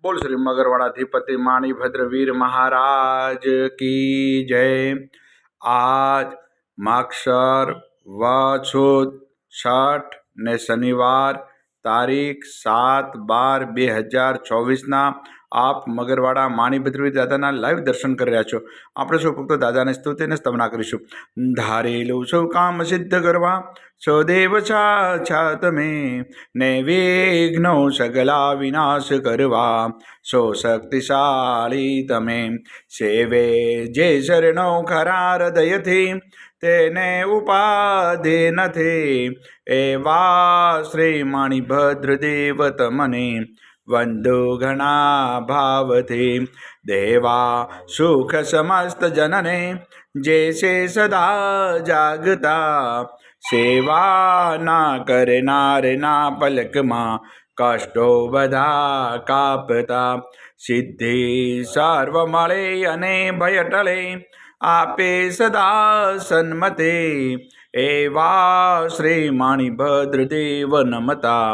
बोल श्री मगरवाड़ाधिपति माणिभद्र वीर महाराज की जय। आज माक्षर वछुत छठ ने शनिवार तारीख 7/12/2024 आप मगरवाड़ा माणिभद्र दादाना लाइव दर्शन कर रहा छो। આપણે સૌ ભક્તો દાદાને સ્તુતિ અને સ્તવના કરીશું। ધારેલું સૌ કામ સિદ્ધ કરવા સૌ દેવ સાક્ષાત મેં ને વિઘ્નો સગલા વિનાશ કરવા સૌ શક્તિશાળી તમે સેવે જે શરણો ખરા હૃદયથી તેને ઉપાધિ નથી એવા શ્રી માણિભદ્ર દેવ તમને વંદો ઘણા ભાવથી દેવા સુખ સમસ્ત જનને જે છે સદા જાગતા સેવા ના કરનારના પલકમાં કષ્ટો બધા કાપતા સિદ્ધિ સર્વ મળે અને ભય ટળે આપે સદા સન્મતે એવા શ્રી માણિભદ્ર દેવ નમતા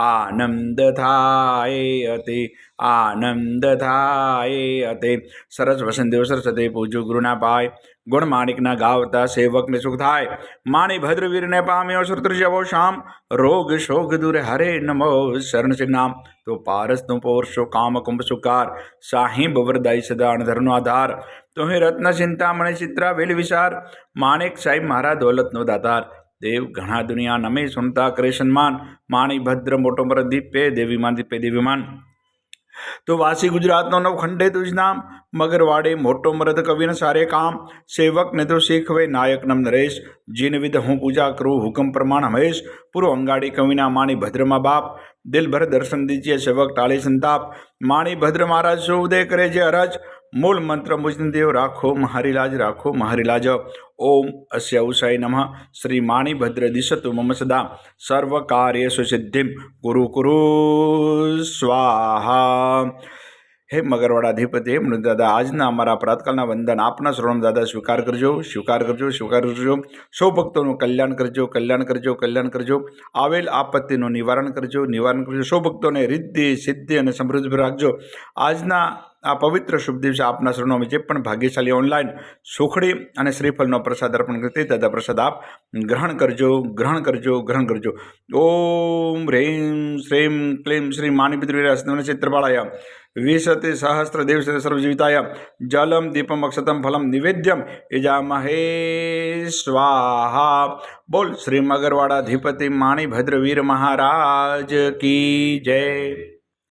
આનંદ થાય અતિ આનંદ થાય અતિ। સરસ વસંતદેવ સરસ્વતી પૂજ્ય ગુરુના પાય ગુણ માણિકના ગાવતા સેવકને સુખ થાય માણિભદ્ર વીરને પામ્યો શ્રુતર્જવો શામ રોગ શોક દૂર હરે નમો શરણ નામ તો પારસનો પૌર્ષો કામ કુંભ સુકાર સાહિબ વરદાઈ સદા અણધરનો આધાર તો હે રત્ન ચિંતામણી ચિત્રા વેલ વિચાર માણિક સાહેબ મારા દોલતનો દાતાર देव घना दुनिया नमे सुनता करे सन्मान माणिभद्र मोटो मर दीपे देवीमान दीपे देवीमान तो वासी गुजरात नो नव खंडे तुझ नाम मगरवाड़े मोटो मरद कवि न सारे काम सेवक ने तो सीखवे नायक नम नरेश जिन विध हूँ पूजा करूँ हुक्म प्रमाण हमेश पूर्व अंगाड़ी कविना माणिभद्र मा बाप दिल भर दर्शन दीजिए सेवक टाले संताप माणिभद्र महाराज सो उदय करे जे अरज मूल मंत्र मुजदेव राखो महारी लाज ओम अस्य उषाय नमः श्री माणिभद्र दिशतु मम सदा सर्व कार्येषु सिद्धिं कुरु कुरु स्वाहा। हे मगरवाड़ाधिपति हे मृत दादा आजना अमरा प्रातकालना वंदन आपना श्रवण दादा स्वीकार करजो सौ भक्तों कल्याण करजो आवेल आपत्तिનું निवारण करजो सौ भक्तों ने रिद्धि सिद्धि और समृद्धि राखजो। आजना आ पवित्र शुभ दिवसे आपना शरणों में जे पण भाग्यशाली ऑनलाइन सुखड़ी और श्रीफलનો प्रसाद अर्पण करते दादा प्रसाद आप ग्रहण करजो। ओम ह्रीं श्रीं क्लीं श्री माणिभद्र चित्रपालाय विशति सहस्र देव सर्वजीविताय जलम दीपम अक्षतम फलम निवेद्यम यजामहे स्वाहा। बोल श्री मगरवाड़ाधिपति माणिभद्र वीर महाराज की जय।